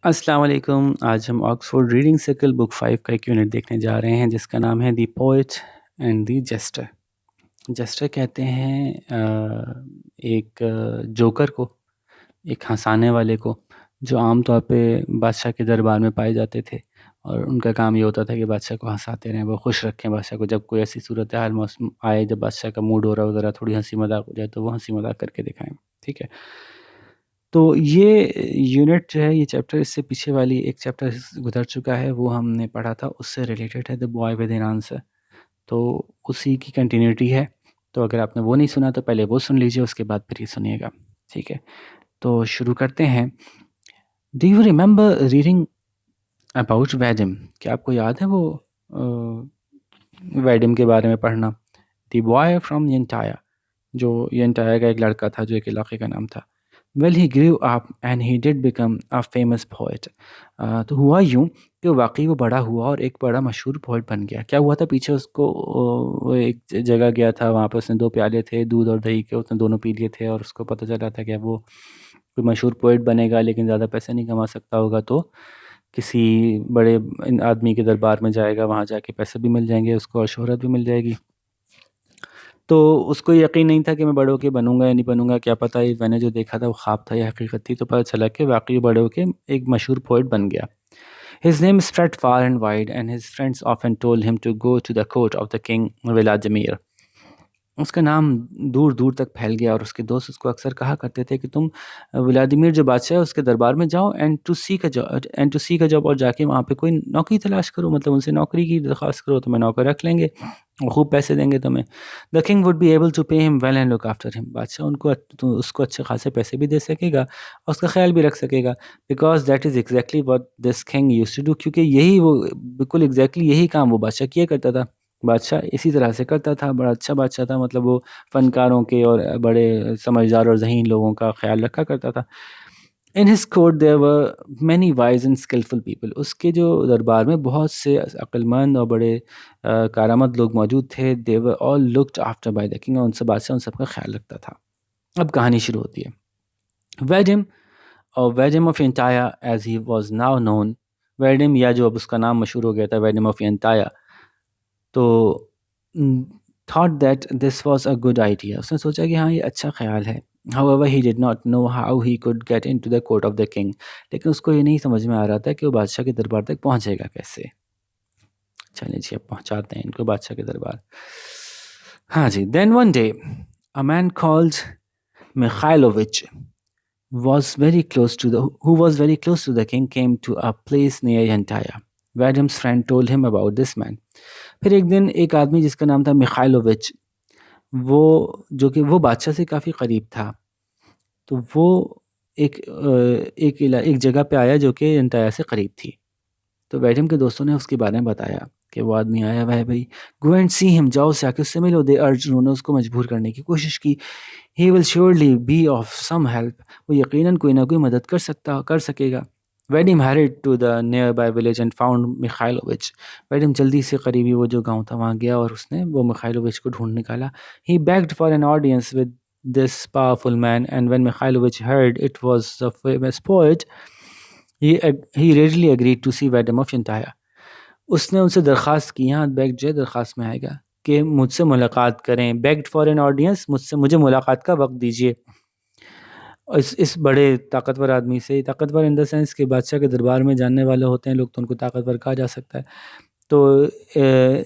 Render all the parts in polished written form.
अस्सलाम वालेकुम। आज हम ऑक्सफोर्ड रीडिंग सर्कल बुक 5 का एक यूनिट देखने जा रहे हैं जिसका नाम है the poet and the jester. Jester कहते हैं एक जोकर को, एक हँसाने वाले को, जो आम तौर पे बादशाह के दरबार में पाए जाते थे और उनका काम ये होता था कि बादशाह को हँसाते रहें, वो खुश रखें बादशाह को। जब कोई ऐसी सूरत हाल मौसम आए जब बादशाह का मूड हो रहा हो, ज़रा थोड़ी हँसी मज़ाक हो जाए तो वो हँसी मज़ाक करके दिखाएँ। ठीक है? तो ये यूनिट जो है, ये चैप्टर इससे पीछे वाली एक चैप्टर गुज़र चुका है, वो हमने पढ़ा था, उससे रिलेटेड है the boy with an answer. तो उसी की कंटिन्यूटी है। तो अगर आपने वो नहीं सुना तो पहले वो सुन लीजिए, उसके बाद फिर ये सुनिएगा। ठीक है? तो शुरू करते हैं। Do you remember reading about Vadim? क्या आपको याद है वो वैडम के बारे में पढ़ना? द बॉय फ्रॉम यंटाया, जो यंटाया का एक लड़का था, जो एक इलाके का नाम था। Well he grew up and he did become a famous poet. तो हुआ यूँ कि वाक़ई वो बड़ा हुआ और एक बड़ा मशहूर पोएट बन गया। क्या हुआ था पीछे उसको, वो एक जगह गया था, वहाँ पे उसने 2 प्याले थे दूध और दही के, उसने दोनों पी लिए थे और उसको पता चला था कि अब वो कोई मशहूर पोएट बनेगा, लेकिन ज़्यादा पैसे नहीं कमा सकता होगा, तो किसी बड़े आदमी के दरबार में जाएगा, वहाँ जाके पैसे भी मिल जाएँगे उसको और शोहरत भी मिल जाएगी। तो उसको यकीन नहीं था कि मैं बड़े होके बनूँगा या नहीं बनूँगा, क्या पता ये मैंने जो देखा था वो ख्वाब था या हकीकत थी। तो पता चला कि वाक़ई बड़े होके एक मशहूर पोएट बन गया। His name spread far and wide and his friends often told him to go to the court of the king Vladimir। उसका नाम दूर-दूर तक फैल गया और उसके दोस्त उसको अक्सर कहा करते थे कि तुम व्लादिमीर जो बादशाह है उसके दरबार में जाओ and to seek a job, और जाके वहाँ पे कोई नौकरी तलाश करो, मतलब उनसे नौकरी की दरख्वास्त करो, तुम्हें नौकर रख लेंगे, वो खूब पैसे देंगे तुम्हें। The king would be able to pay him well and look after him. बादशाह उनको तो उसको अच्छे खासे पैसे भी दे सकेगा और उसका ख़्याल भी रख सकेगा, because that is exactly what this king used to do, क्योंकि यही वो बिल्कुल एग्ज़ैक्टली यही काम वो बादशाह किया करता था। बादशाह इसी तरह से करता था, बड़ा अच्छा बादशाह था, मतलब वो फ़नकारों के और बड़े समझदार और ज़हीन लोगों का ख़्याल रखा करता था। In his court there were many wise and skilful people. उसके जो दरबार में बहुत से अक्लमंद और बड़े कारआमद लोग मौजूद थे। They were all looked after by the king, और उनसे बादशाह उन सबका ख़्याल रखता था। अब कहानी शुरू होती है। वैडिम और Vadim of Antaya as he was now known, Vadim, या जो अब उसका नाम मशहूर हो गया था, वैडिम ऑफ एंटाया, तो thought that this was a good idea. उसने सोचा कि हाँ, ये अच्छा ख़्याल है। However he did not know how he could get into the court of the king. लेकिन उसको ये नहीं समझ में आ रहा था कि वो बादशाह के दरबार तक पहुँचेगा कैसे? चलिए जी, अब पहुँचाते हैं इनको बादशाह के दरबार। हाँ जी, then one day a man called Mikhailovich was very close to the who was very close to the king came to a place near Yantaya. Vadim's friend told him about this man. फिर एक दिन एक आदमी जिसका नाम था Mikhailovich, वो जो कि वो बादशाह से काफ़ी करीब था, तो वो एक जगह पे आया जो कि यंताया से करीब थी। तो वैडम के दोस्तों ने उसके बारे में बताया कि वो आदमी आया हुआ है भाई, गो एंड सी हिम, जाओ से आके उससे मिलो। दे अर्ज, उन्होंने उसको मजबूर करने की कोशिश की। He will surely be of some help, वो यकीनन कोई ना कोई मदद कर सकेगा। Vadim hurried to the nearby village and found Mikhailovich. Vadim जल्दी से करीबी वो जो गांव था वहाँ गया और उसने वो मिखाइलोविच को ढूंढ निकाला। ही begged for an audience with this powerful man, and when Mikhailovich heard it was the famous poet, he readily agreed to see Vadam of Yantaya। उसने उनसे दरख्वास्त की, यहाँ बेग्ड जो है दरख्वास्त में आएगा, कि मुझसे मुलाकात करें। बेग्ड फॉर एन ऑडियंस, मुझे मुलाकात का वक्त दीजिए। इस बड़े ताकतवर आदमी से, ताकतवर इन द सेंस कि बादशाह के दरबार में जानने वाले होते हैं लोग, तो उनको ताकतवर कहा जा सकता है। तो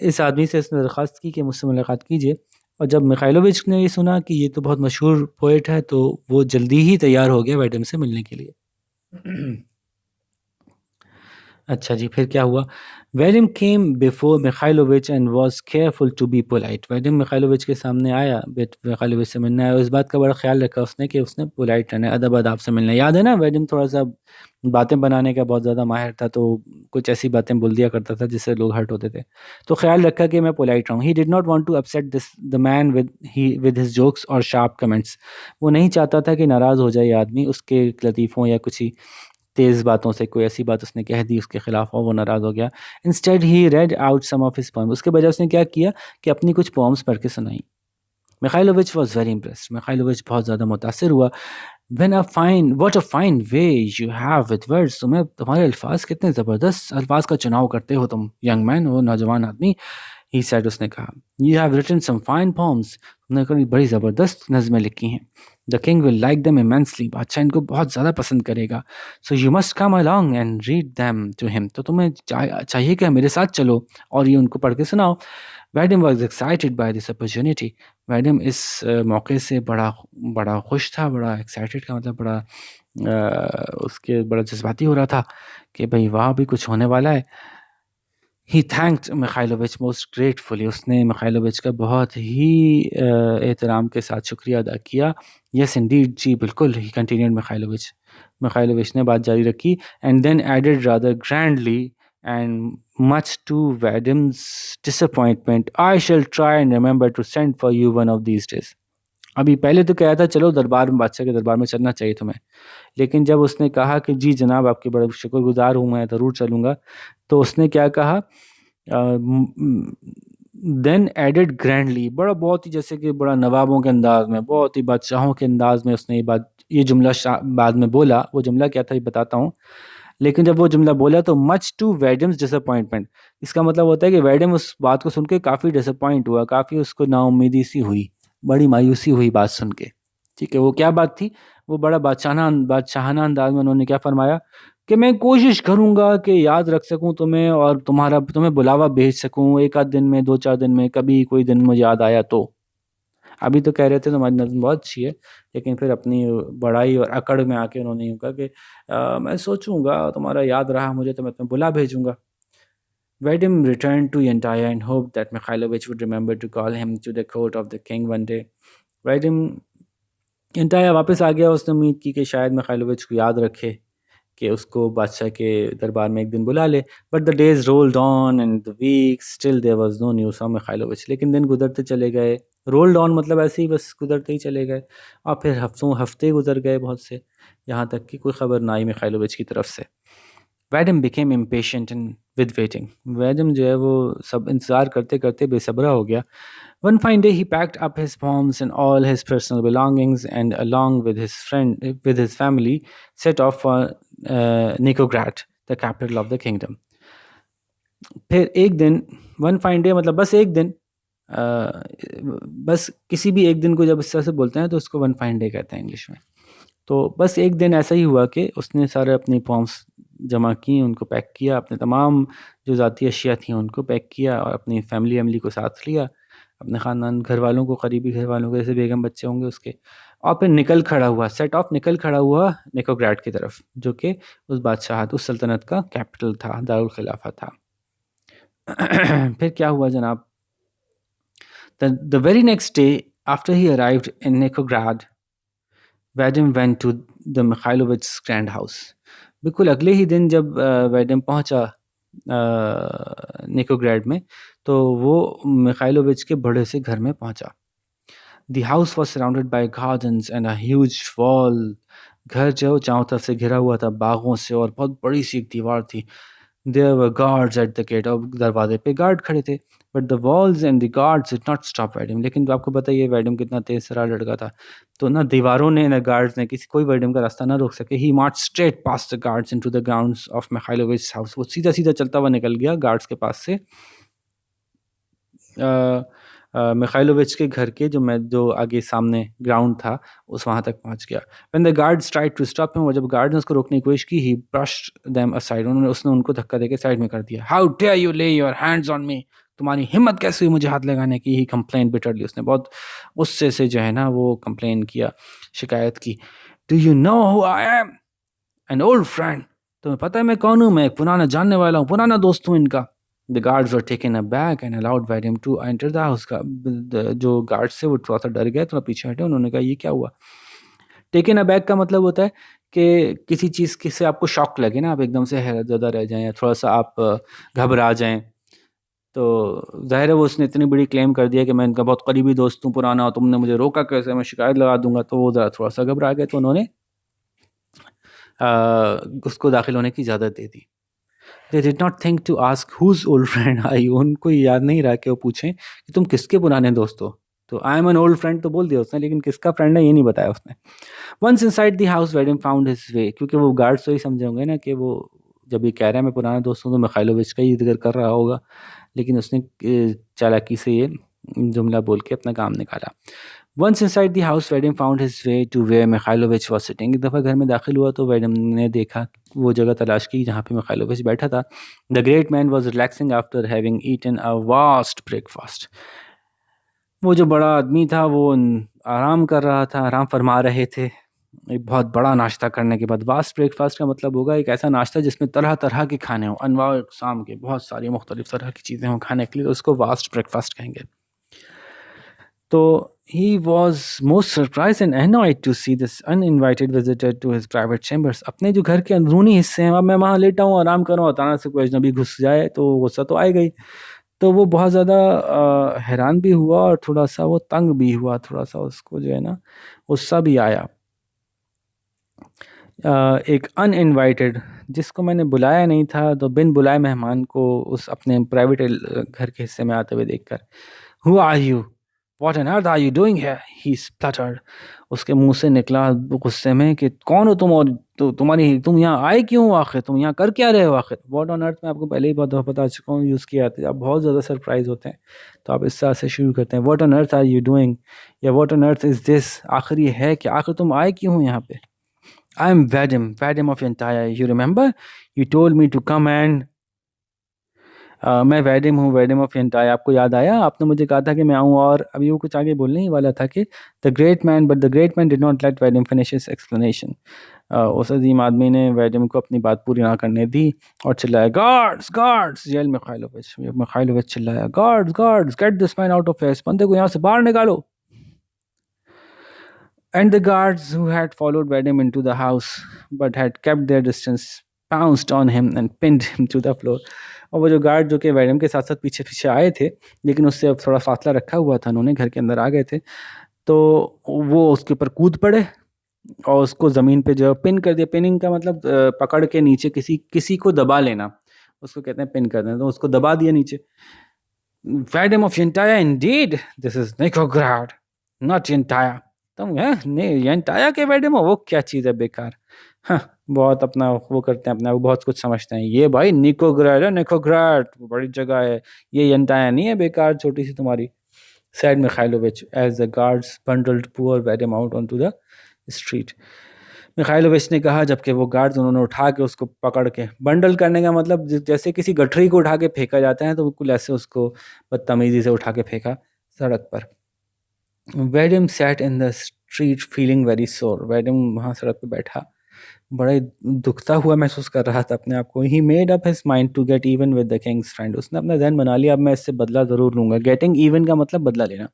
इस आदमी से इसने दरख्वास्त की कि मुझसे मुलाकात कीजिए। और जब मिखाइलोविच ने ये सुना कि ये तो बहुत मशहूर पोएट है, तो वो जल्दी ही तैयार हो गया वैडम से मिलने के लिए। अच्छा जी, फिर क्या हुआ? Vadim came before Mikhailovich and was careful to be polite. Vadim Mikhailovich के सामने आया, मिखाइलोविच से मिलने आया, और इस बात का बड़ा ख्याल रखा उसने कि उसने पोलाइट रहना है, अदब-आदाब से मिलना है। याद है ना, वैडिम थोड़ा-सा बातें बनाने का बहुत ज़्यादा माहिर था, तो कुछ ऐसी बातें बोल दिया करता था जिससे लोग हर्ट होते थे। तो ख्याल रखा कि मैं पोलाइट रहूँ। He did not want to upset the man with his jokes और शार्प कमेंट्स। वो नहीं चाहता था कि नाराज़ हो जाए ये आदमी उसके लतीफ़ों या कुछ ही तेज़ बातों से, कोई ऐसी बात उसने कह दी उसके खिलाफ और वो नाराज़ हो गया। Instead he read out some of his poem. उसके बजाय उसने क्या किया कि अपनी कुछ पोएम्स पढ़ के सुनाई। Mikhailovich was very impressed. Mikhailovich बहुत ज़्यादा मुतासिर हुआ। What a fine way you have with words, तुम्हें तुम्हारे अल्फाज कितने ज़बरदस्त अल्फाज का चुनाव करते हो तुम, यंग मैन, वो नौजवान आदमी। ही सेड, उसने कहा, you have written some fine poems, तुमने कोई बड़ी ज़बरदस्त नज़में लिखी हैं। The king will like them immensely, बादशाह इनको बहुत ज़्यादा पसंद करेगा। So you must come along and read them to him, तो तुम्हें चाहिए कि मेरे साथ चलो और ये उनको पढ़ के सुनाओ। Vadim was excited by this opportunity, Vadim इस मौके से बड़ा बड़ा खुश था, बड़ा एक्साइटेड का मतलब बड़ा उसके बड़ा जज्बाती हो रहा था कि भाई वहाँ भी कुछ होने वाला है। He thanked Mikhailovich most gratefully, उसने मिखाइलोविच का बहुत ही एहतराम के साथ शुक्रिया अदा किया। यस इंडीड, जी बिल्कुल, ही कंटिन्यूड मिखाइलोविच, मिखाइलोविच ने बात जारी रखी। And then added rather grandly and much to Vadim's disappointment, I shall try and remember to send for you one of these days. अभी पहले तो कहा था चलो दरबार में, बादशाह के दरबार में चलना चाहिए तुम्हें, लेकिन जब उसने कहा कि जी जनाब आपके बड़ा शुक्रगुजार हूँ, मैं ज़रूर चलूँगा, तो उसने क्या कहा, देन एडेड ग्रैंडली, बड़ा बहुत ही जैसे कि बड़ा नवाबों के अंदाज में, बहुत ही बादशाहों के अंदाज में उसने ये जुमला बाद में बोला। वो जुमला क्या था ये बताता हूँ, लेकिन जब वो जुमला बोला तो मच टू वैडम्स डिसअपॉइंटमेंट, इसका मतलब होता है कि वैडम उस बात को सुन के काफ़ी डिसअपॉइंट हुआ, काफ़ी उसको नाउम्मीदी सी हुई, बड़ी मायूसी हुई बात सुन के। ठीक है, वो क्या बात थी, वो बड़ा बादशाहाना अंदाज में उन्होंने क्या फरमाया कि मैं कोशिश करूँगा कि याद रख सकूँ तुम्हें और तुम्हें बुलावा भेज सकूँ एक आध दिन में, 2-4 दिन में, कभी कोई दिन मुझे याद आया तो। अभी तो कह रहे थे तुम्हारी नज़्म बहुत अच्छी है, लेकिन फिर अपनी बड़ाई और अकड़ में आके उन्होंने यूँ कहा कि मैं सोचूँगा, तुम्हारा याद रहा मुझे तो मैं तुम्हें बुला भेजूँगा। Vadim returned to Yantai and hoped that Mikhailovich would remember to call him to the court of the king one day. Vadim एंटाया वापस आ गया, उसने उम्मीद की कि शायद मिखाइलोविच को याद रखे कि उसको बादशाह के दरबार में एक दिन बुला ले। But the days rolled on and the weeks, still there was no news from Mikhailovich, लेकिन दिन गुजरते चले गए। रोल्ड ऑन मतलब ऐसे ही बस गुजरते ही चले गए, और फिर हफ्ते गुजर गए बहुत से, यहाँ तक कि कोई ख़बर ना आई मिखाइलोविच की तरफ से। Vadim became impatient and with waiting, Vadim जो है वो सब इंतज़ार करते करते बेसब्रा हो गया। One fine day, he packed up his poems and all his personal belongings, and along with his family, set off for Nikograd, the capital of the kingdom. फिर एक दिन, वन फाइन डे मतलब बस एक दिन, अ, बस किसी भी एक दिन को जब इस तरह से बोलते हैं तो उसको वन फाइन डे कहते हैं इंग्लिश में। तो बस एक दिन ऐसा ही हुआ कि उसने सारे अपनी पोम्स जमा की, उनको पैक किया, अपने तमाम जो ज़ाती अशिया थी उनको पैक किया और अपनी फैमिली को साथ लिया, अपने ख़ानदान घर वालों को, करीबी घर वालों को, जैसे बेगम बच्चे होंगे उसके, और फिर निकल खड़ा हुआ निकोग्राड की तरफ, जो कि उस बादशाहत, उस सल्तनत का कैपिटल था, दारुल खिलाफा था। फिर क्या हुआ जनाब, the very next day after he arrived in Nikograd, Vadim went to the Mikhailovich grand house. बिल्कुल अगले ही दिन जब वैडिम पहुंचा निकोग्रैड में, तो वो मिखाइलोविच के बड़े से घर में पहुंचा। The house was surrounded by gardens and a huge wall, घर जो चारों तरफ से घिरा हुआ था बागों से, और बहुत बड़ी सी एक दीवार थी। There were guards at the gate, और दरवाजे पे गार्ड खड़े थे। But the walls and the guards did not stop Vadim, लेकिन तो आपको बताइए वैडिम कितना तेज सरा लड़का था, तो ना दीवारों ने ना गार्ड्स ने किसी कोई वैडिम का रास्ता ना रोक सके। He march straight past the guards into the grounds of Mikhailovich house, वो सीधा सीधा चलता हुआ निकल गया गार्ड्स के पास से, मिखाइलोविच के घर के जो आगे सामने ग्राउंड था, उस वहाँ तक पहुँच गया। When the guards tried to stop him, और जब गार्ड ने उसको रोकने की कोशिश की, ही ब्रश्ड देम असाइड, उसने उनको धक्का देके साइड में कर दिया। हाउ डेयर यू ले योर हैंड्स ऑन मी, तुम्हारी हिम्मत कैसे हुई मुझे हाथ लगाने की। ही कंप्लेन बिटरली, उसने बहुत गुस्से से जो है ना वो कंप्लेन किया, शिकायत की। Do you know who I am, an old friend, तुम्हें पता है मैं कौन हूँ, मैं एक पुराना जानने वाला हूँ, पुराना दोस्त हूँ इनका। The guards were taken aback and allowed Vadim to enter the house, का जो गार्ड्स थे वो थोड़ा सा डर गए, थोड़ा पीछे हटे, उन्होंने कहा ये क्या हुआ। टेकन अबैक का मतलब होता है कि किसी चीज़ की से आपको शॉक लगे ना, आप एकदम से हैरत ज़दा रह जाएं, या थोड़ा सा आप घबरा जाएं। तो ज़ाहिर है वो उसने इतनी बड़ी क्लेम कर दिया कि मैं इनका बहुत करीबी दोस्त हूँ पुराना, और तुमने मुझे रोका कैसे, मैं शिकायत लगा दूंगा, तो वो ज़रा थोड़ा सा घबरा गए, तो उन्होंने उसको दाखिल होने की इजाज़त दे दी। They did not think to ask whose old friend I, उनको याद नहीं रहा कि वो पूछें कि तुम किसके पुराने दोस्त हो, तो I am an old friend तो बोल दिया उसने, लेकिन किसका फ्रेंड है ये नहीं बताया उसने। Once inside the house Vadim found his way, क्योंकि वो गार्ड्स तो ही समझे होंगे ना कि वो जब ये कह रहा है मैं पुराने दोस्तों तो मिखाइलोविच का ही जिक्र कर रहा होगा, लेकिन उसने चालाकी से ये जुमला बोल के अपना काम निकाला। Once inside the house Vadim found his way to where Mikhailovich was sitting. एक दफ़ा घर में दाखिल हुआ तो वेडिम ने देखा, वो जगह तलाश की जहाँ पे मिखाइलोविच बैठा था। The great man was relaxing after having eaten a vast breakfast. वो जो बड़ा आदमी था वो आराम कर रहा था, आराम फरमा रहे थे एक बहुत बड़ा नाश्ता करने के बाद। वास्ट ब्रेकफास्ट का मतलब होगा एक ऐसा नाश्ता जिसमें तरह तरह के खाने हों, अनवार अक़साम के बहुत सारी मुख्तलिफ तरह की चीज़ें हों खाने के लिए, तो उसको वास्ट ब्रेकफास्ट कहेंगे। तो he was most surprise and annoyed to see this uninvited visitor to his private chambers. अपने जो घर के अंदरूनी हिस्से हैं, अब मैं वहाँ लेटा हूँ आराम कर रहा हूँ, अचानक से कोई अजनबी घुस जाए तो गुस्सा तो आएगा ही। तो वो बहुत ज़्यादा हैरान भी हुआ और थोड़ा-सा वो तंग भी हुआ, थोड़ा-सा उसको जो है ना गुस्सा भी आया। एक अनइनवाइटेड, जिसको मैंने बुलाया नहीं था, तो बिन बुलाए मेहमान को उस अपने प्राइवेट घर के हिस्से में आते हुए देखकर, "who are you? What on earth are you doing here?" He spluttered. उसके मुँह से निकला गुस्से में कि कौन हो तुम, और तुम यहाँ आए क्यों हो आखिर? तुम यहाँ कर क्या रहे हो आखिर? व्हाट ऑन अर्थ मैं आपको पहले ही बहुत दफ़ा बता चुका हूँ, यूज़ किया था। आप बहुत ज़्यादा सरप्राइज़ होते हैं, तो आप इस तरह से शुरू करते हैं, what on earth are you doing, या what on earth is this? आखिर ये है क्या? आखिर तुम आए क्यों हो यहाँ पे? I am Vadim of Yantyre. You remember? You told me to come and मैं वैडिम हूँ, वैडिम ऑफ एंटायर। आपको याद आया? आपने मुझे कहा था कि मैं आऊँ, और अभी वो कुछ आगे बोलने ही वाला था कि the great man did not let Vadim finish his explanation. उस अजीम आदमी ने वैडिम को अपनी बात पूरी ना करने दी और चिल्लाया, guards guards, yell Mikhailovich. Mikhailovich चिल्लाया, guards guards, get this man out of here, इस बंदे को यहाँ से बाहर निकालो। And the guards who had followed Vadim into the house but had kept their distance pounced on him and pinned him to the floor. और वो जो गार्ड जो कि वैडम के साथ साथ पीछे पीछे आए थे, लेकिन उससे अब थोड़ा फासला रखा हुआ था, उन्होंने घर के अंदर आ गए थे, तो वो उसके ऊपर कूद पड़े और उसको ज़मीन पे जो पिन कर दिया। पिनिंग का मतलब पकड़ के नीचे किसी किसी को दबा लेना, उसको कहते हैं पिन कर देना। तो उसको दबा दिया नीचे। Vadim of Yantaya, indeed this is Nikograd not Yantaya. तुम है नहीं यंटाया के वैडम हो, वो क्या चीज़ है बेकार। हाँ, बहुत अपना वो करते हैं, अपना वो बहुत कुछ समझते हैं। ये भाई निकोग्राड है, निकोग्राड बड़ी जगह है, ये यंटाया नहीं है बेकार छोटी सी तुम्हारी। said Mikhailovich as the guards bundled poor Vadim out onto the street. Mikhailovich ने कहा, जबकि वो गार्ड्स उन्होंने उठा के उसको पकड़ के, बंडल करने का मतलब जैसे किसी गठरी को उठा के फेंका जाता है, तो बिल्कुल ऐसे उसको बदतमीजी से उठा के फेंका सड़क पर। Vadim sat in the street feeling very sore. Vadim वहाँ सड़क पे बैठा, बड़ा ही दुखता हुआ महसूस कर रहा था अपने आप को। He made up his mind to get even with the king's friend. उसने अपना ज़हन बना लिया, अब मैं इससे बदला ज़रूर लूंगा। गेटिंग इवन का मतलब बदला लेना।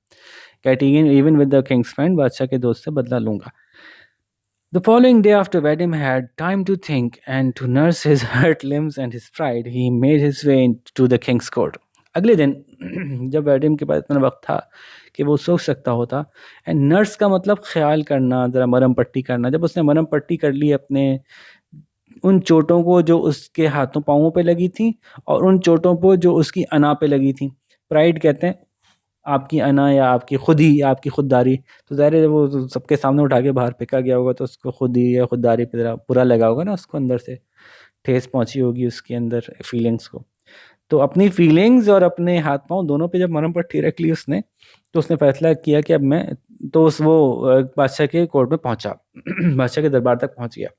Getting even with the king's friend, बादशाह के दोस्त से बदला लूंगा। The following day, after Vadim had time to think and to nurse his hurt limbs and his pride, he made his way into the king's court. अगले दिन जब वैडिम के पास इतना वक्त था कि वो सोच सकता होता, एंड नर्स का मतलब ख्याल करना, ज़रा मरहम पट्टी करना। जब उसने मरहम पट्टी कर ली अपने उन चोटों को जो उसके हाथों पाँवों पे लगी थी, और उन चोटों को जो उसकी अना पे लगी थी। प्राइड कहते हैं आपकी अना या आपकी खुद ही, आपकी खुददारी। तो ज़ाहिर है वो तो सबके सामने उठा के बाहर फेंका गया होगा, तो उसको खुद ही या खुददारी पे ज़रा बुरा लगा होगा ना, उसको अंदर से ठेस पहुंची होगी उसके अंदर फीलिंग्स को। तो अपनी फीलिंग्स और अपने हाथ पाँव दोनों पे जब मरहम पट्टी रख ली उसने, तो उसने फैसला किया कि अब मैं तो उस वो बादशाह के कोर्ट में पहुंचा बादशाह के दरबार तक पहुंच गया।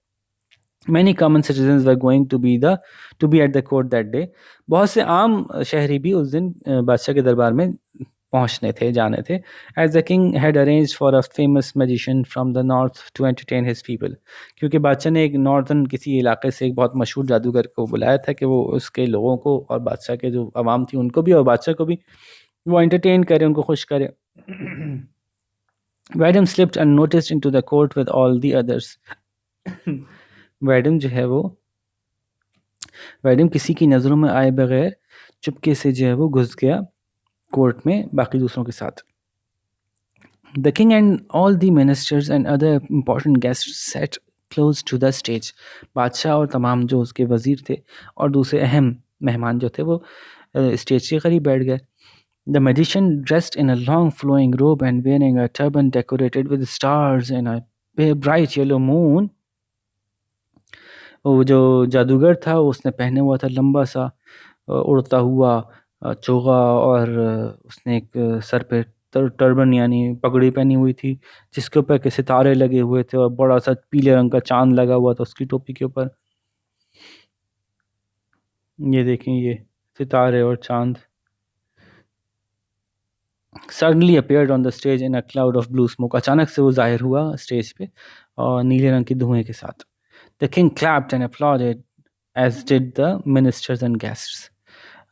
Many common citizens were going to be at the court that day. बहुत से आम शहरी भी उस दिन बादशाह के दरबार में पहुंचने थे, जाने थे। As the king had arranged for a famous magician from the north to entertain his people. क्योंकि बादशाह ने एक नॉर्थन किसी इलाके से एक बहुत मशहूर जादूगर को बुलाया था कि वो उसके लोगों को और बादशाह के जो आवाम थी उनको भी और बादशाह को भी वो एंटरटेन करे, उनको खुश करे। Vadim slipped unnoticed into the court with all the others. वैडम जो है वो वैडम किसी की नज़रों में आए बगैर चुपके से जो है वो घुस गया कोर्ट में बाकी दूसरों के साथ। The king and all the ministers and other important guest sat close to the stage. बादशाह और तमाम जो उसके वज़ीर थे और दूसरे अहम मेहमान जो थे वो स्टेज के करीब बैठ गए। The magician, dressed in a long flowing robe and wearing a turban decorated with stars and a bright yellow moon, वो जो जादूगर था उसने पहने हुआ था लंबा सा उड़ता हुआ चोगा, और उसने एक सर पे टर्बन यानी पगड़ी पहनी हुई थी, जिसके ऊपर के सितारे लगे हुए थे और बड़ा सा पीले रंग का चांद लगा हुआ था उसकी टोपी के ऊपर। ये देखें, ये सितारे और चांद। Suddenly appeared on the stage in a cloud of blue smoke, अचानक से वो जाहिर हुआ स्टेज पे और नीले रंग की धुएं के साथ। The king clapped and applauded as did the ministers and guests.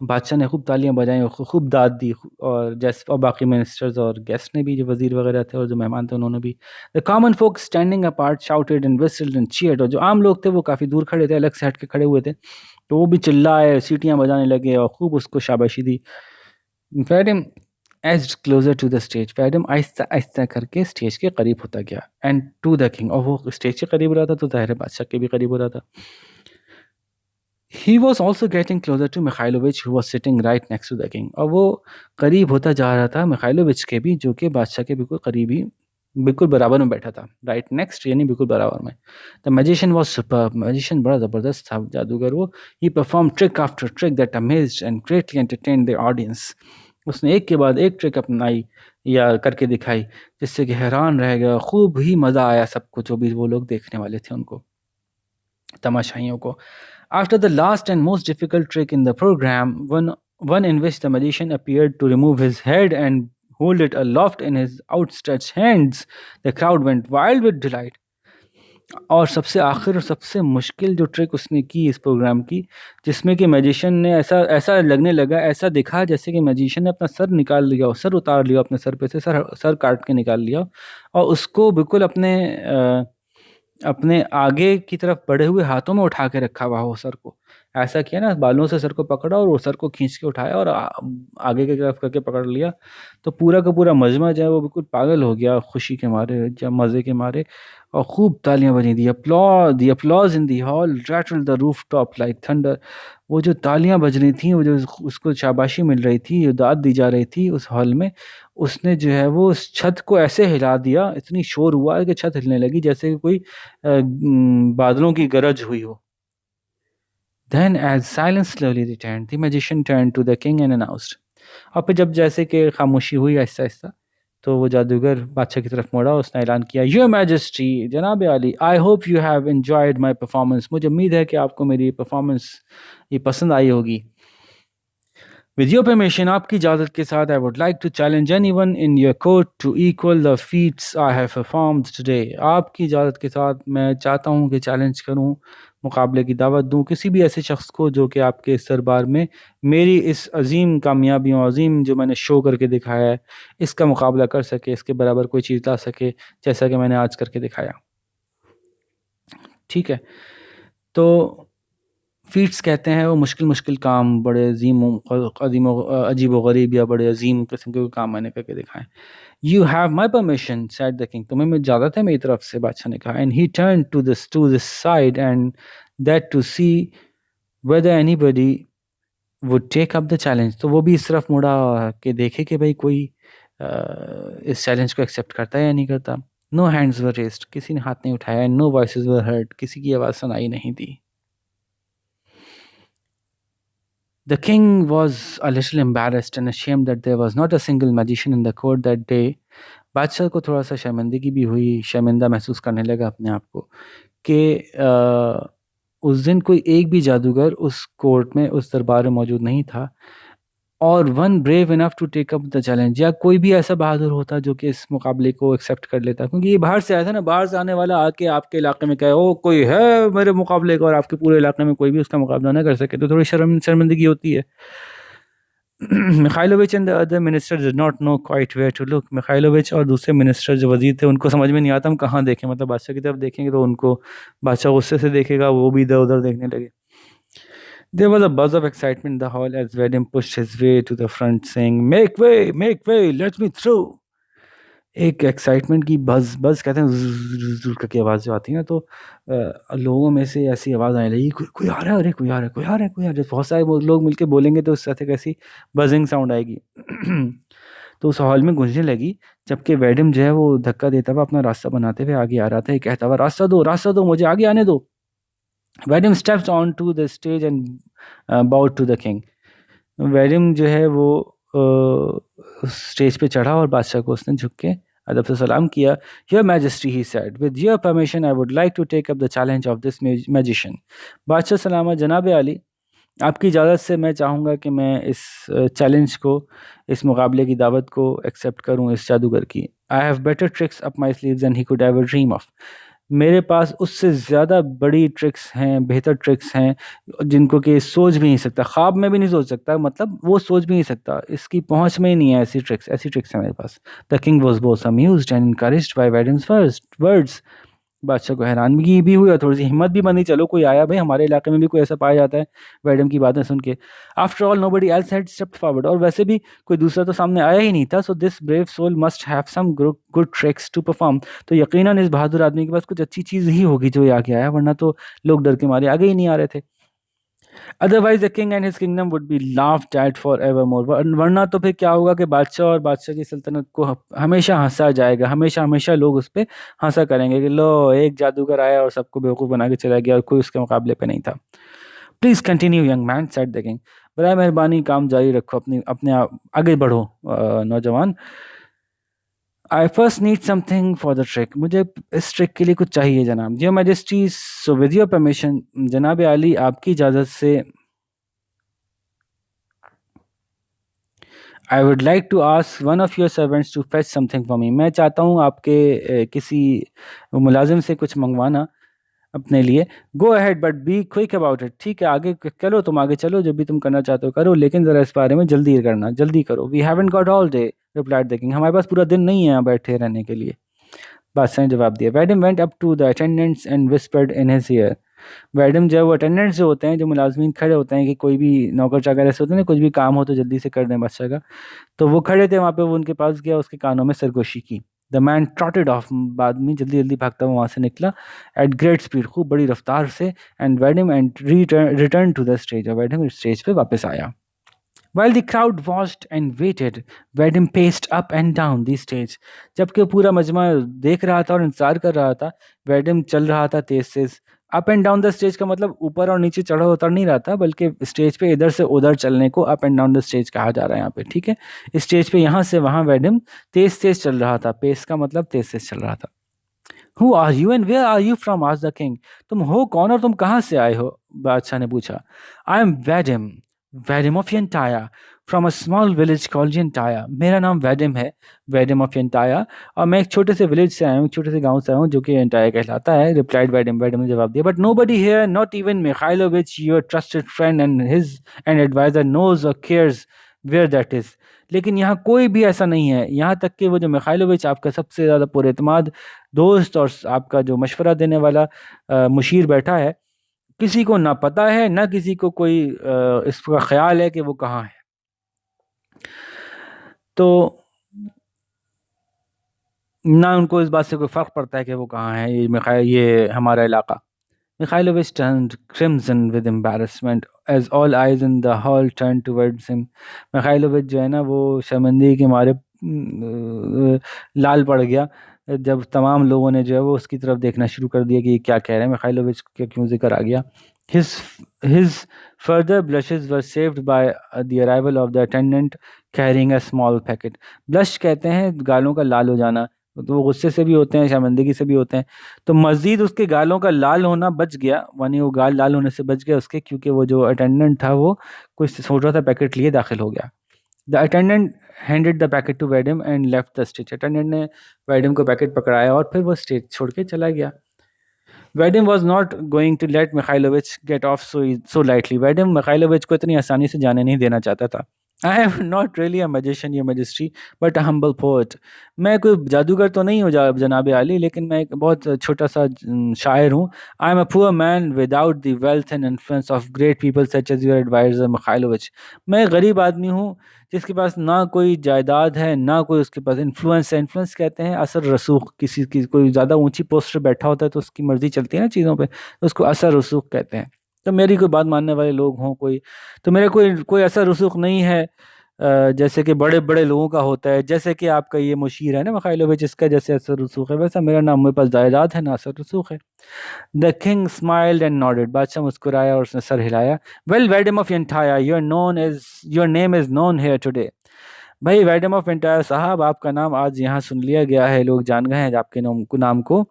बादशाह ने खूब तालियां बजाई और खूब दाद दी, और जैसे और बाकी मिनिस्टर्स और गेस्ट ने भी, जो वजीर वगैरह थे और जो मेहमान थे उन्होंने भी। The common folk standing apart shouted and whistled and cheered, और जो आम लोग थे वो काफ़ी दूर खड़े थे, अलग से हट के खड़े हुए थे, तो वो भी चिल्लाए, सीटियां बजाने लगे और खूब उसको शाबाशी दी। Vadim edged closer to the stage, Vadim आहिस्ता आहिस्ता करके स्टेज के करीब होता गया, एंड टू द किंग, और वो स्टेज के करीब रहा था तो ज़ाहिर है बादशाह के भी करीब हो रहा था। He was also getting closer to Mikhailovich, who was sitting right next to the king. और वो करीब होता जा रहा था मिखाइलोविच के भी, जो कि बादशाह के बिल्कुल करीब ही, बिल्कुल बराबर में बैठा था। राइट नेक्स्ट यानी बिल्कुल बराबर में। The magician was super, magician बड़ा ज़बरदस्त था जादूगर वो। He perform trick after trick that amazed and greatly entertained the audience. उसने एक के बाद एक ट्रिक अपनाई या करके दिखाई, जिससे कि हैरान रह गया, खूब ही मज़ा आया सबको, जो भी वो लोग देखने वाले थे उनको, तमाशाइयों को। After the last and most difficult trick in the program, one in which the magician appeared to remove his head and hold it aloft in his outstretched hands, the crowd went wild with delight. और सबसे आखिर और सबसे मुश्किल जो trick उसने की इस प्रोग्राम की, जिसमें कि मैजिशियन ने ऐसा ऐसा लगने लगा, ऐसा दिखा जैसे कि मैजिशियन ने अपना सर निकाल लिया हो, सर उतार लिया अपने सर पे से, सर सर काट के निकाल लिया, और उसको बिल्कुल अपने आगे की तरफ बढ़े हुए हाथों में उठा के रखा हुआ हो सर को। ऐसा किया ना, बालों से सर को पकड़ा और वो सर को खींच के उठाया और आगे की तरफ करके पकड़ लिया, तो पूरा का पूरा मजमा जो है वो बिल्कुल पागल हो गया खुशी के मारे, जब मज़े के मारे, और खूब तालियां बजी। The applause in the hall rattled the roof top like thunder. वो जो तालियां बज रही थी, वो जो उसको शाबाशी मिल रही थी, जो दाद दी जा रही थी उस हॉल में, उसने जो है वो उस छत को ऐसे हिला दिया, इतनी शोर हुआ कि छत हिलने लगी, जैसे कि कोई बादलों की गरज हुई हो। Then, as silence slowly returned, the magician turned to the king and announced. और फिर जब जैसे कि खामोशी हुई आहिस्ता आहिस्ता, तो वो जादूगर बादशाह की तरफ मुड़ा, उसने ऐलान किया, योर मैजेस्टी, जनाब आली, I hope you have enjoyed my performance, मुझे उम्मीद है कि आपको मेरी परफॉर्मेंस ये पसंद आई होगी। With your permission, आपकी इजाज़त के साथ, I would like to challenge anyone in your court to equal the feats I have performed today. आपकी इजाज़त के साथ मैं चाहता हूँ कि चैलेंज करूँ, मुकाबले की दावत दूँ किसी भी ऐसे शख्स को जो कि आपके इस दरबार में मेरी इस अज़ीम कामयाबियों, अज़ीम जो मैंने शो करके दिखाया है, इसका मुकाबला कर सके, इसके बराबर कोई चीज़ ला सके, जैसा कि मैंने आज करके दिखाया। ठीक है? तो फ़ीट्स कहते हैं वो मुश्किल काम, बड़े अजीब व गरीब या बड़े अजीम किस्म के काम मैंने करके दिखाए। You have my permission said the king, तुम्हें मेरी इजाज़त है मेरी तरफ से, बादशाह ने कहा। And he turn to this side and that to see whether anybody would take up the challenge, तो वो भी इस तरफ मुड़ा कि देखे कि भाई कोई इस चैलेंज को एक्सेप्ट करता है या नहीं करता। नो हैंड्स वर रेज्ड, किसी ने हाथ नहीं उठाया, and no voices were heard, किसी की आवाज़ सुनाई नहीं दी। The king was a little embarrassed and ashamed that there was not a single magician in the court that day. बादशाह को थोड़ा-सा शर्मिंदगी भी हुई, शर्मिंदा महसूस करने लगा अपने आप को कि उस दिन कोई एक भी जादूगर उस कोर्ट में, उस दरबार में मौजूद नहीं था, और one brave enough to take up the challenge, या कोई भी ऐसा बहादुर होता जो कि इस मुकाबले को एक्सेप्ट कर लेता, क्योंकि ये बाहर से आया था ना, बाहर से आने वाला आके आपके इलाके में कहे ओ कोई है मेरे मुकाबले का, और आपके पूरे इलाके में कोई भी उसका मुकाबला ना कर सके, तो थोड़ी शर्मिंदगी होती है। Mikhailovich and the other minister did not know quite where to look, Mikhailovich और दूसरे मिनिस्टर जो वजीर थे उनको समझ में नहीं आता हम कहाँ देखें, मतलब बादशाह की तरफ देखेंगे तो उनको बादशाह गुस्से से देखेगा, वो भी इधर उधर देखने लगे। There was a buzz of excitement in the hall as Vadim pushed his way to the front, saying, make way, let me through. एक एक्साइटमेंट की बज़ बज़ कहते हैं ज़ुज़ करके आवाज़ जो आती है ना, तो लोगों में से ऐसी आवाज़ आने लगी, कोई आ रहा है, अरे कोई आ रहा है, कोई आ रहा है, कोई आ रहा है। बहुत सारे वो लोग मिलके बोलेंगे तो उससे एक ऐसी बज़िंग साउंड आएगी। तो उस हॉल में गूंजने लगी, जबकि वेडिम जो है वो धक्का देता हुआ अपना रास्ता बनाते हुए आगे आ रहा था। ये कहता हुआ, रास्ता दो, मुझे आगे आने दो। Vadim steps on to the stage and bowed to the king. Vadim जो है वो स्टेज पे चढ़ा और बादशाह को उसने झुक के अदब से सलाम किया। Your majesty, he said, with your permission I would like to take up the challenge of this magician. बादशाह सलामत, जनाब आली, आपकी इजाज़त से मैं चाहूँगा कि मैं इस चैलेंज को, इस मुकाबले की दावत को एक्सेप्ट करूँ इस जादूगर की। I have better tricks up my sleeves than he could ever dream of. मेरे पास उससे ज़्यादा बड़ी ट्रिक्स हैं, बेहतर ट्रिक्स हैं, जिनको कि सोच भी नहीं सकता, ख्वाब में भी नहीं सोच सकता, मतलब वो सोच भी नहीं सकता, इसकी पहुंच में ही नहीं है। ऐसी ट्रिक्स हैं मेरे पास। The king was both amused and encouraged by Vadim's first words. बादशाह को हैरानगी भी हुई और थोड़ी सी हिम्मत भी बनी, चलो कोई आया भाई, हमारे इलाके में भी कोई ऐसा पाया जाता है वेडम की बातें सुन के। After all nobody else had stepped forward, और वैसे भी कोई दूसरा तो सामने आया ही नहीं था। So this brave soul must have some good tricks to perform. तो यकीनन इस बहादुर आदमी के पास कुछ अच्छी चीज़ ही होगी जो ये आगे आया, वरना तो लोग डर के मारे आगे ही नहीं आ रहे थे। Otherwise the king and his kingdom would be laughed eight for ever more. वरना तो फिर क्या होगा कि बादशाह और बादशाह की सल्तनत को हमेशा हंसा जाएगा, हमेशा हमेशा लोग उस पर हंसा करेंगे कि लो, एक जादूगर आया और सबको बेवकूफ़ बना के चला गया और कोई उसके मुकाबले पे नहीं था। Please continue young man, said the king. बराए मेहरबानी काम जारी रखो, अपनी अपने आप आगे बढ़ो नौजवान। I first need something for the trick, मुझे इस ट्रिक के लिए कुछ चाहिए जनाब। Your majesty, so with your permission, जनाब आली आपकी इजाज़त से, I would like to ask one of your servants to fetch something for me. मैं चाहता हूँ आपके किसी मुलाजिम से कुछ मंगवाना अपने लिए। Go ahead but be quick about it. ठीक है, आगे चलो, तुम आगे चलो, जो भी तुम करना चाहते हो करो, लेकिन ज़रा इस बारे में जल्दी करना, जल्दी करो। We haven't got all day, replied the king. हमारे पास पूरा दिन नहीं है यहाँ बैठे रहने के लिए, बादशाह ने जवाब दिया। Vadim went up to the attendants and whispered in his ear. Vadim जो है वो अटेंडेंट्स जो होते हैं, जो मुलाजमीन खड़े होते हैं कि कोई भी नौकर चाकर ऐसे होते हैं ना, कुछ भी काम हो तो जल्दी से कर दें बादशाह का, तो वो खड़े थे वहाँ पे। वो उनके पास गया, उसके कानों में सरगोशी की। द मैन ट्रॉटेड ऑफ, बाद में जल्दी जल्दी भागता हुआ वहाँ से निकला, एट ग्रेट स्पीड, खूब बड़ी रफ्तार से। And Vadim and return to the stage, और वेडिम स्टेज पे वापस आया। While the crowd watched and waited, Vadim paced up and down the stage. जबकि पूरा मजमा देख रहा था और इंतजार कर रहा था, वेडिम चल रहा था तेज तेज। Up and down the stage का मतलब ऊपर और नीचे चढ़ा उतर नहीं रहा था, बल्कि स्टेज पे इधर से उधर चलने को up and down the stage कहा जा रहा है यहाँ पे, ठीक है। स्टेज पे यहाँ से वहाँ वेडिम तेज तेज चल रहा था। पेस का मतलब तेज तेज चल रहा था। Who are you and where are you from, asked the king. तुम हो कौन और तुम कहाँ से आए हो, बादशाह ने पूछा। I am Vadim, Vadim of Yantaya, from a small village called Yantaya. मेरा नाम वेडिम है, वेडिम ऑफ यंटाया, और मैं एक छोटे से विलेज से आया हूँ, छोटे से गांव से आया हूँ जो कि यंटाया कहलाता है, रिप्लाइड वेडिम। वेडिम ने जवाब दिया। But nobody here, not even Mikhailovich, your trusted friend and adviser, knows or cares where that is. लेकिन यहाँ कोई भी ऐसा नहीं है, यहाँ तक कि वो जो मिखाइलोविच, आपका सबसे ज़्यादा पुरएतमाद दोस्त और आपका जो मशवरा देने वाला मुशीर बैठा है, किसी को ना पता है, ना किसी को कोई इसका ख्याल है कि वो कहाँ है। तो ना उनको इस बात से कोई फ़र्क पड़ता है कि वो कहाँ है, ये हमारा इलाका। Mikhailovich turned crimson with embarrassment as all eyes in the hall turned towards him. Mikhailovich जो है ना वो शर्मिंदगी के मारे लाल पड़ गया, जब तमाम लोगों ने जो है वो उसकी तरफ देखना शुरू कर दिया कि ये क्या कह रहे हैं, मिखाइलोविच के क्यों जिक्र आ गया। His his further blushes were saved by the arrival of the attendant carrying a small packet. Blush कहते हैं गालों का लाल हो जाना, तो वो गुस्से से भी होते हैं, शर्मिंदगी से भी होते हैं। तो मज़ीद उसके गालों का लाल होना बच गया, यानी वो गाल लाल होने से बच गया उसके, क्योंकि वो जो अटेंडेंट था वो कोई छोटा सा पैकेट लिए दाखिल हो गया। The attendant handed the packet to Vadim and left the stage. Attendant ने वेडिम को पैकेट पकड़ाया और फिर वो स्टेज छोड़ के चला गया। Vadim was not going to let Mikhailovich get off so lightly. Vadim Mikhailovich को इतनी आसानी से जाने नहीं देना चाहता था। I am not really a magician या magistrate but a humble poet. मैं कोई जादूगर तो नहीं हूँ जनाब आली, लेकिन मैं एक बहुत छोटा सा शायर हूँ। I am a poor man without the wealth and influence of great people such as your adviser Mikhailovich. मैं एक गरीब आदमी हूँ जिसके पास ना कोई जायदाद है, ना कोई उसके पास इन्फ्लुएंस है। इन्फ्लुएंस कहते हैं असर रसूख, किसी की कोई ज़्यादा ऊंची पोस्ट पर बैठा होता है तो उसकी मर्जी चलती है ना चीज़ों पे, तो उसको असर रसूख कहते हैं। तो मेरी कोई बात मानने वाले लोग हों कोई, तो मेरा कोई कोई असर रसूख नहीं है। जैसे कि बड़े बड़े लोगों का होता है, जैसे कि आपका ये मुशीर है ना मिखाइलोविच, इसका जैसे असर रसूख है, वैसा मेरा नाम, मेरे पास जायदाद है ना असर रसूख है। The king smiled and nodded. बादशाह मुस्कुराया और उसने सर हिलाया। Well Vadim of Yantaya, your name is known here today. भाई वैडम ऑफ एंटायर साहब, आपका नाम आज यहाँ सुन लिया गया है, लोग जान गए हैं आपके नाम को।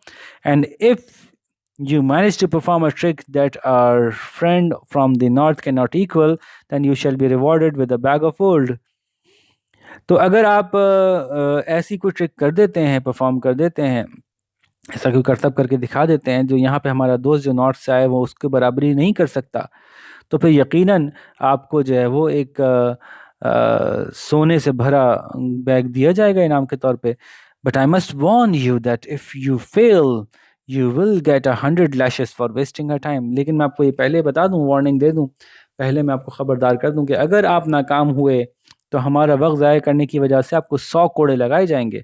And if you manage to perform a trick that our friend from the north cannot equal, then you shall be rewarded with a bag of gold. तो अगर आप ऐसी कोई ट्रिक कर देते हैं, परफॉर्म कर देते हैं, ऐसा कोई करतब करके दिखा देते हैं जो यहाँ पे हमारा दोस्त जो नॉर्थ से आए वो उसके बराबरी नहीं कर सकता, तो फिर यकीनन आपको जो है वो एक सोने से भरा बैग दिया जाएगा इनाम के तौर पे। But I must warn you that if you fail you will get 100 lashes for wasting a time. लेकिन मैं आपको ये पहले बता दूं, वार्निंग दे दूं, पहले मैं आपको खबरदार कर दूं कि अगर आप नाकाम हुए तो हमारा वक्त ज़ाया करने की वजह से आपको 100 कोड़े लगाए जाएंगे।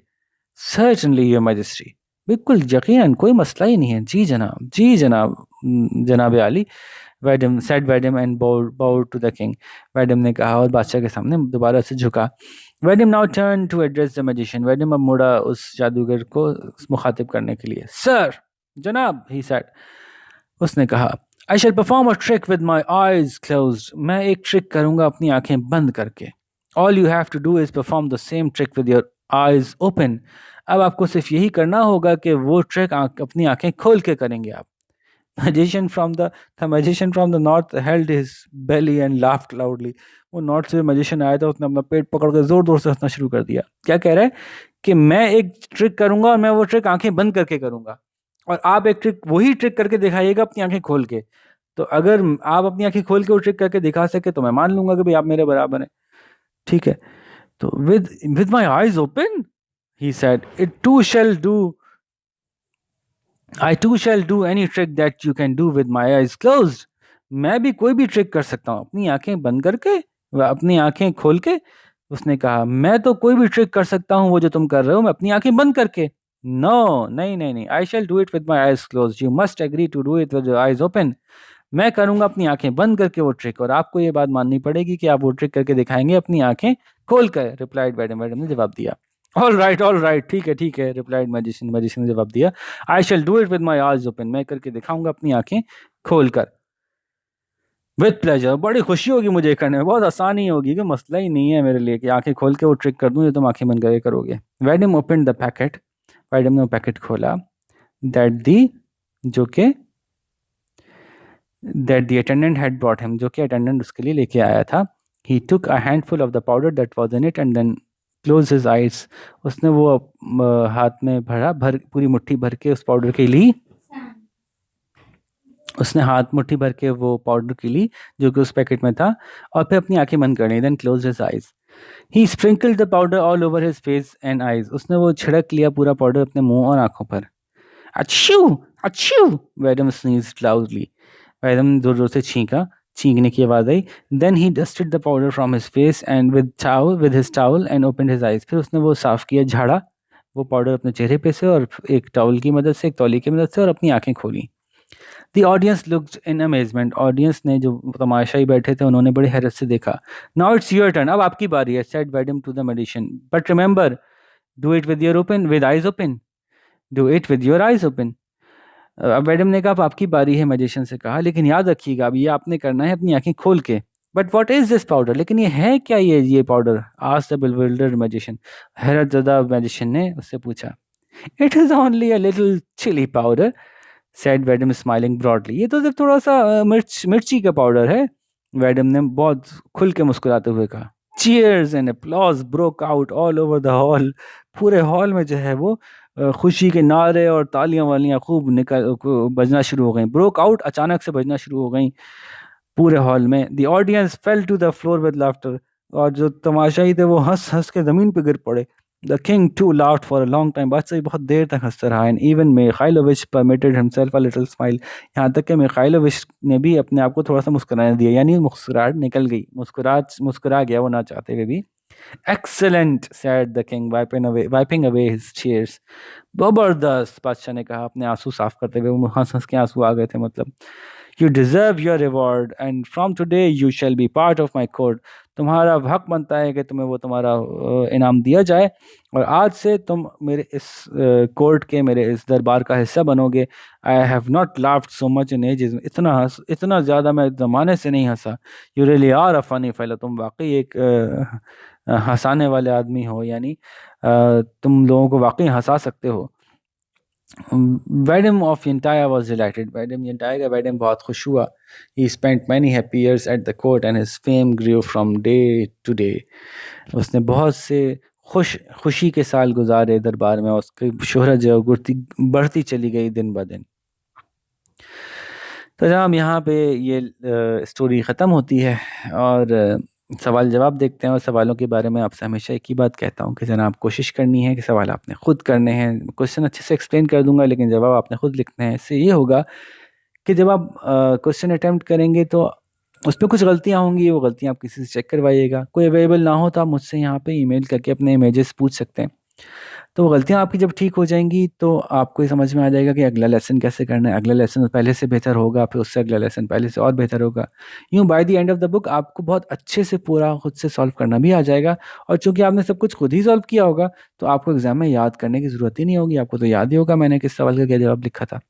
Certainly your majesty. बिल्कुल यकीनन, कोई मसला ही नहीं है। जी जनाब, जी जनाब, जनाब आली। Vadim said Vadim and bowed to the king. Vadim ने कहा और बादशाह के सामने दोबारा से झुका। Vadim now turn to address the magician. Vadim अब मुड़ा उस जादूगर को मुखातिब करने के लिए। सर, जनाब, ही सेड, उसने कहा, I shall perform a trick with my eyes closed. मैं एक ट्रिक करूंगा अपनी आंखें बंद करके। All you have to do is perform the same trick with your eyes open. अब आपको सिर्फ यही करना होगा कि वो ट्रिक अपनी आंखें खोल के करेंगे आप। magician from the the magician from the north held his belly and laughed loudly। वो नॉर्थ से magician आया था, उसने अपना पेट पकड़ कर जोर जोर से हंसना शुरू कर दिया। क्या कह रहा है कि मैं एक ट्रिक करूंगा और मैं वो ट्रिक आंखें बंद करके करूंगा, और आप एक ट्रिक, वही ट्रिक करके दिखाइएगा अपनी आंखें खोल के। तो अगर आप अपनी आंखें खोल के वो ट्रिक करके दिखा सके तो मैं मान लूंगा कि भाई आप मेरे बराबर हैं। ठीक है। तो with my eyes open, he said, it to shall do, I too shall do any trick that you can do with my eyes closed। मैं भी कोई भी ट्रिक कर सकता हूँ अपनी आंखें बंद करके व अपनी आंखें खोल के। उसने कहा, मैं तो कोई भी ट्रिक कर सकता हूँ वो जो तुम कर रहे हो, मैं अपनी आंखें बंद करके। नो, नहीं नहीं नहीं, I shall do it with my eyes close, you must agree to do it with your eyes open. मैं करूंगा अपनी आंखें बंद करके वो ट्रिक, और आपको ये बात माननी पड़ेगी कि आप वो ट्रिक करके दिखाएंगे अपनी आंखें खोल कर। रिप्लाइड मैडम, मैडम ने जवाब दिया। ऑल राइट, ठीक है, रिप्लाइड मैजिशियन, मैजिशियन ने जवाब दिया। I shall do it with my eyes open. मैं करके दिखाऊंगा अपनी आंखें खोल कर। विद प्लेजर, बड़ी खुशी होगी मुझे करने में, बहुत आसानी होगी, कि मसला ही नहीं है मेरे लिए कि आंखें खोल के वो ट्रिक कर दूं जो तुम आंखें बंद करके करोगे। वैडम ओपन द पैकेट। वैडम ने वो पैकेट खोला। दैट दी जो कि that the attendant had brought him, जो कि अटेंडेंट उसके लिए लेके आया था। He took a handful of the powder that was in it and then closed his eyes। उसने वो हाथ में भर पूरी मुट्ठी भर के उस पाउडर की ली। उसने हाथ मुट्ठी भर के वो पाउडर की ली जो कि उस पैकेट में था, और फिर अपनी आंखें बंद कर ली। Then close his eyes. He sprinkled the powder all over his face and eyes. उसने वो छिड़क लिया पूरा पाउडर अपने मुंह और आंखों पर। अच्छू, अच्छू, मैडम स्नीज्ड लाउडली। मैडम जोर जोर से छींका, छींकने की आवाज आई। Then he dusted the powder from his face and with his towel and opened his eyes. फिर उसने वो साफ किया, झाड़ा वो पाउडर अपने चेहरे पे से, और एक टॉवल की मदद से, एक तौलिए की मदद से, और अपनी आंखें खोली। The audience looked in amazement. Audience ने, जो तमाशाई बैठे थे, उन्होंने बड़ी हैरत से देखा। नाउ इट्स योर टर्न, अब आपकी बारी है, said Vadim to the magician, but remember, do it with eyes open, do it with your eyes open. अब मैडम ने कहा, अब आपकी बारी है, मैजिशियन से कहा, लेकिन याद रखिएगा अब ये आपने करना है अपनी आंखें खोल के। But what is this powder, लेकिन ये है क्या, ये powder, asked the bewildered magician. हैरत ज़दा मैजिशियन ने उससे पूछा। It is only a little chilli powder, said madam smiling broadly. ये तो सिर्फ थोड़ा सा मिर्ची का पाउडर है। मैडम ने बहुत खुल के मुस्कुराते हुए कहा। Cheers and applause broke out all over the hall. पूरे हॉल में जो है वो खुशी के नारे और तालियां वालियां खूब बजना शुरू हो गई। ब्रोक आउट, अचानक से बजना शुरू हो गई पूरे हॉल में। The audience fell to the floor with laughter. और जो तमाशाई थे वो हंस हंस के ज़मीन पे गिर पड़े। The king too laughed for a long time, बादशाह बहुत देर तक हंसता रहा। And even Mikhailovich permitted himself a little smile, यहाँ तक कि मिखाइलोविच ने भी अपने आप को थोड़ा सा मुस्कुराने दिया, यानी मुस्कुराहट निकल गई, मुस्कुरा गया वो ना चाहते हुए भी। Excellent, said the king, wiping away his tears. जबरदस्त, बादशाह ने कहा अपने आंसू साफ करते हुए, वो हंस हंस के आंसू आ गए थे मतलब। You deserve your reward, and from today you shall be part of my court. तुम्हारा हक बनता है कि तुम्हें वो तुम्हारा इनाम दिया जाए, और आज से तुम मेरे इस कोर्ट के, मेरे इस दरबार का हिस्सा बनोगे। I have not laughed so much in ages, इतना ज़्यादा मैं ज़माने से नहीं हंसा। You really are a funny fellow, तुम वाकई एक हंसाने वाले आदमी हो, यानी तुम लोगों को वाकई हंसा सकते हो। Vadim of Yantaya was delighted. Vadim Yantaya का Vadim बहुत खुश हुआ। He spent many happy years at the court and his fame grew from day to day. उसने बहुत से खुशी के साल गुजारे दरबार में, उसकी शोहरत जो है बढ़ती बढ़ती चली गई दिन ब दिन। तो जनाब यहाँ पे ये स्टोरी ख़त्म होती है, और सवाल जवाब देखते हैं। और सवालों के बारे में आपसे हमेशा एक ही बात कहता हूँ कि जनाब कोशिश करनी है कि सवाल आपने ख़ुद करने हैं। क्वेश्चन अच्छे से एक्सप्लेन कर दूंगा, लेकिन जवाब आपने ख़ुद लिखना है। इससे ये होगा कि जब आप क्वेश्चन अटैम्प्ट करेंगे तो उसमें कुछ गलतियाँ होंगी, वो गलतियाँ आप किसी से चेक करवाइएगा। कोई अवेलेबल ना हो तो आप मुझसे यहाँ पे ईमेल करके अपने इमेजेस पूछ सकते हैं। तो वो गलतियाँ आपकी जब ठीक हो जाएंगी तो आपको ये समझ में आ जाएगा कि अगला लेसन कैसे करना है। अगला लेसन पहले से बेहतर होगा, फिर उससे अगला लेसन पहले से और बेहतर होगा। यूँ by the end of the book आपको बहुत अच्छे से पूरा खुद से सॉल्व करना भी आ जाएगा। और चूँकि आपने सब कुछ खुद ही सॉल्व किया होगा तो आपको एग्ज़ाम में याद करने की ज़रूरत ही नहीं होगी, आपको तो याद ही होगा मैंने किस सवाल का क्या जवाब लिखा था।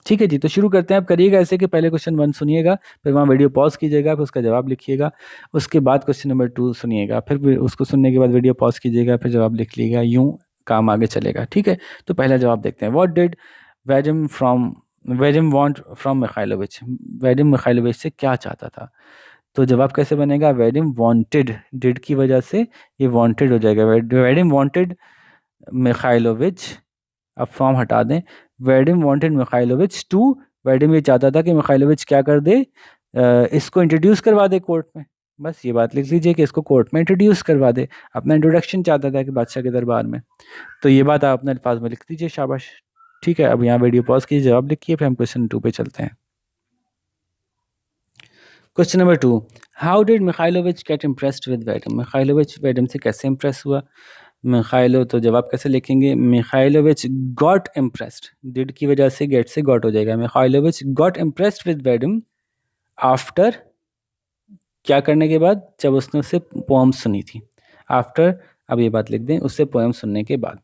ठीक है जी, तो शुरू करते हैं। आप करिएगा ऐसे कि पहले क्वेश्चन 1 सुनिएगा, फिर वहाँ वीडियो पॉज़ कीजिएगा, फिर उसका जवाब लिखिएगा। उसके बाद क्वेश्चन नंबर 2 सुनिएगा, फिर उसको सुनने के बाद वीडियो पॉज़ कीजिएगा, फिर जवाब लिख लीजिएगा। यूँ काम आगे चलेगा, ठीक है? तो पहला जवाब देखते हैं। What did Vadim from Vadim want from Mikhailovich? Vadim Mikhailovich से क्या चाहता था? तो जवाब कैसे बनेगा? वैडिम वांटेड, डिड की वजह से ये वांटेड हो जाएगा। वैडिम वांटेड मिखाइलोविच, अब फ्रॉम हटा दें। वैडिम वांटेड मिखाइलोविच टू, वैडिम ये चाहता था कि मिखाइलोविच क्या कर दे, इसको इंट्रोड्यूस करवा दे कोर्ट में। बस ये बात लिख लीजिए कि इसको कोर्ट में इंट्रोड्यूस करवा दे। अपना इंट्रोडक्शन चाहता था कि बादशाह के दरबार में। तो ये बात आप अपने अल्फाज में लिख दीजिए, शाबाश। ठीक है, अब यहाँ वीडियो पॉज कीजिए, जवाब लिखिए, फिर हम क्वेश्चन 2 पे चलते हैं। Question number 2, how did Mikhailovich get impressed with Vadim? Mikhailovich Vadim से कैसे इम्प्रेस हुआ? मिखाइलो, तो जवाब कैसे लिखेंगे? मिखाइलोविच गॉट इम्प्रेस्ड, डिड की वजह से गेट से गॉट हो जाएगा। Mikhailovich got impressed with Vadim after, क्या करने के बाद? जब उसने उससे पोएम सुनी थी। आफ्टर, अब ये बात लिख दें, उससे पोएम सुनने के बाद।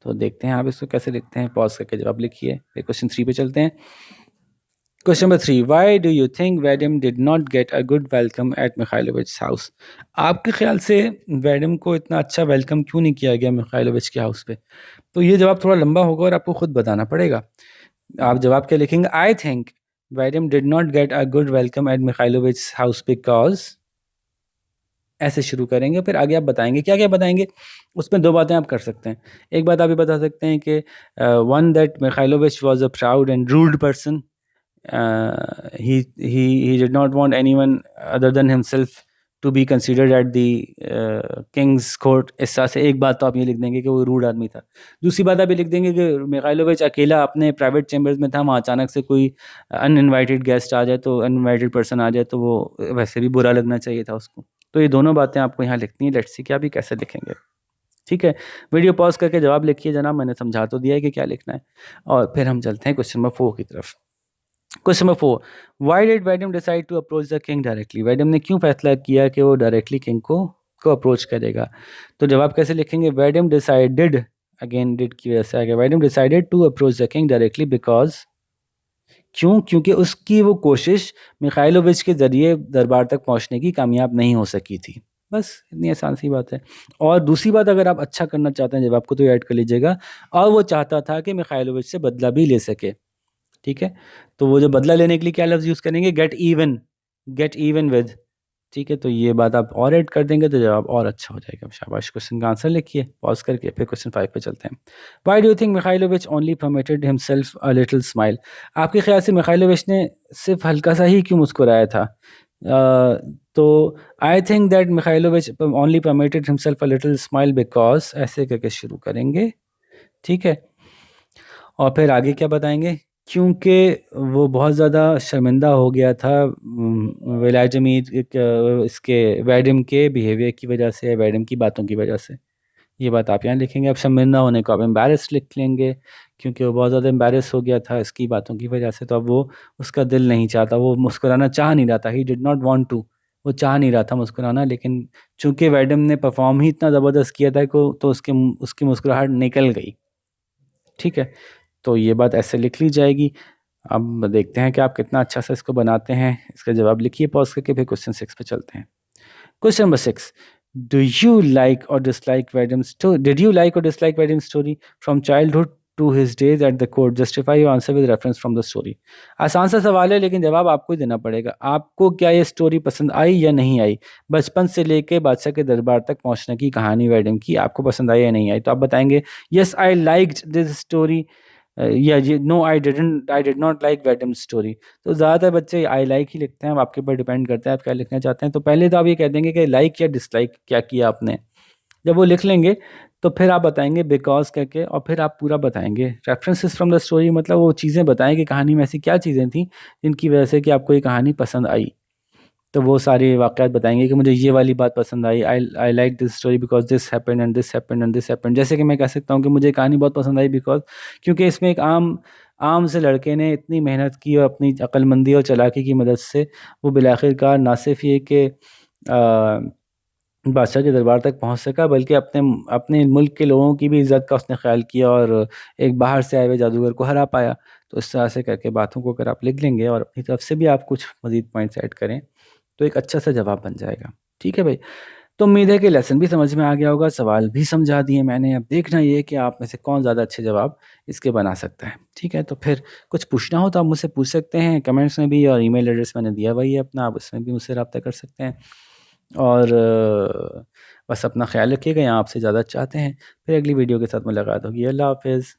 तो देखते हैं आप इसको कैसे लिखते हैं। पॉज करके जवाब लिखिए, फिर क्वेश्चन 3 पे चलते हैं। Question number 3, why do you think Vadim did not get a good welcome at Mikhailovich house? आपके ख्याल से वैडिम को इतना अच्छा वेलकम क्यों नहीं किया गया मिखाइलोविच के हाउस पे? तो ये जवाब थोड़ा लंबा होगा और आपको खुद बताना पड़ेगा। आप जवाब क्या लिखेंगे? I think Vadim did not get a good welcome at Mikhailovich house because, ऐसे शुरू करेंगे, फिर आगे आप बताएंगे। क्या क्या बताएंगे? उसमें 2 बातें आप कर सकते हैं। एक बात आप ये बता सकते हैं कि one, that Mikhailovich was a proud and rude person, he did not want anyone other than himself to be considered at the king's court। इस तरह से एक बात तो आप ये लिख देंगे कि वो रूड आदमी था। दूसरी बात आप ये लिख देंगे कि मिखाइलोविच अकेला अपने प्राइवेट चैम्बर्स में था, वहाँ अचानक से कोई अनइनवाइटेड गेस्ट आ जाए, तो अनइनवाइटेड पर्सन आ जाए, तो वो वैसे भी बुरा लगना चाहिए था उसको। तो ये दोनों बातें आपको यहाँ लिखनी है। लेट्स सी कि आप ये कैसे लिखेंगे। ठीक है, वीडियो पॉज करके जवाब लिखिए जनाब, मैंने समझा तो दिया है कि क्या लिखना है। और फिर हम चलते हैं क्वेश्चन नंबर 4 की तरफ। Question number 4, why did Vadim decide to approach the king directly? Vadim ने क्यों फैसला किया कि वो डायरेक्टली किंग को अप्रोच करेगा? तो जवाब कैसे लिखेंगे? वैडम डिसाइडेड, अगेन डिड की वजह से आ गया। Vadim decided to approach the king directly because, क्यों? क्योंकि उसकी वो कोशिश मिखाइलोविच के ज़रिए दरबार तक पहुंचने की कामयाब नहीं हो सकी थी। बस इतनी आसान सी बात है। और दूसरी बात, अगर आप अच्छा करना चाहते हैं जवाब को तो ऐड कर लीजिएगा, और वो चाहता था कि मिखाइलोविच से बदला भी ले सके। ठीक है, तो वो जो बदला लेने के लिए क्या लफ्ज़ यूज़ करेंगे? Gate even with. ठीक है, तो ये बात आप और ऐड कर देंगे तो जवाब और अच्छा हो जाएगा। शाबाश। क्वेश्चन का आंसर लिखिए पॉज करके, फिर क्वेश्चन 5 पे चलते हैं। Why do you think Mikhailovich only permitted himself a little smile? आपके ख्याल से मिखाइलोविच ने सिर्फ हल्का सा ही क्यों मुस्कुराया था? तो I think that Mikhailovich only permitted himself a little smile because, ऐसे करके शुरू करेंगे। ठीक है, और फिर आगे क्या बताएंगे? क्योंकि वो बहुत ज़्यादा शर्मिंदा हो गया था व्लादिमीर इसके वैडिम के बिहेवियर की वजह से, वैडिम की बातों की वजह से। ये बात आप यहाँ लिखेंगे। अब शर्मिंदा होने को आप एम्बैरस लिख लेंगे, क्योंकि वो बहुत ज़्यादा एम्बैरस हो गया था इसकी बातों की वजह से। तो अब वो, उसका दिल नहीं चाहता, वो मुस्कुराना चाह नहीं रहा था, he did not want to, वो चाह नहीं रहा था मुस्कुराना, लेकिन चूंकि वैडम ने परफॉर्म ही इतना ज़बरदस्त किया था को, तो उसकी मुस्कुराहट निकल गई। ठीक है, तो ये बात ऐसे लिख ली जाएगी। अब देखते हैं कि आप कितना अच्छा से इसको बनाते हैं। इसका जवाब लिखिए पॉज करके, फिर क्वेश्चन 6 पे चलते हैं। Question number 6. Do you like or dislike Vadim's story? Did you like or dislike Vadim's story from childhood to his days at the court? Justify your answer with reference from the story. आसान सा सवाल है, लेकिन जवाब आपको ही देना पड़ेगा। आपको क्या ये स्टोरी पसंद आई या नहीं आई? बचपन से लेके बादशाह के दरबार तक पहुंचने की कहानी वैडम की आपको पसंद आई या नहीं आई? तो आप बताएंगे yes I liked this story, या ये no I did not like Vadim story. तो ज़्यादातर बच्चे आई लाइक ही लिखते हैं। अब आपके ऊपर डिपेंड करता है आप क्या लिखना चाहते हैं। तो पहले तो आप ये कह देंगे कि लाइक या डिसलाइक क्या किया आपने। जब वो लिख लेंगे तो फिर आप बताएंगे बिकॉज करके, और फिर आप पूरा बताएंगे। रेफरेंसेस फ्रॉम द स्टोरी मतलब वो चीज़ें बताएं कि कहानी में ऐसी क्या चीज़ें थी जिनकी वजह से कि आपको ये कहानी पसंद आई। तो वो सारे वाक़यात बताएंगे कि मुझे ये वाली बात पसंद आई, I like this story because this happened and this happened and this happened. जैसे कि मैं कह सकता हूँ कि मुझे कहानी बहुत पसंद आई बिकॉज, क्योंकि इसमें एक आम आम से लड़के ने इतनी मेहनत की और अपनी अक्लमंदी और चालाकी की मदद से वो बिलाखिरकार ना सिर्फ ये कि बादशाह के दरबार तक पहुंच सका, बल्कि अपने अपने मुल्क के लोगों की भी इज़्ज़त का उसने ख्याल किया और एक बाहर से आए हुए जादूगर को हरा पाया। तो इस तरह से करके बातों को अगर आप लिख लेंगे और अपनी तरफ से भी आप कुछ मज़ीद पॉइंट्स ऐड करें, तो एक अच्छा सा जवाब बन जाएगा। ठीक है भाई, तो उम्मीद है कि लेसन भी समझ में आ गया होगा, सवाल भी समझा दिए मैंने। अब देखना ये है कि आप में से कौन ज़्यादा अच्छे जवाब इसके बना सकता है। ठीक है, तो फिर कुछ पूछना हो तो आप मुझसे पूछ सकते हैं कमेंट्स में भी, और ईमेल एड्रेस मैंने दिया हुआ ही है अपना, आप उसमें भी मुझसे रब्ता कर सकते हैं। और बस अपना ख्याल रखिएगा, यहाँ आपसे ज़्यादा चाहते हैं। फिर अगली वीडियो के साथ मुलाकात होगी। अल्लाह हाफ़िज़।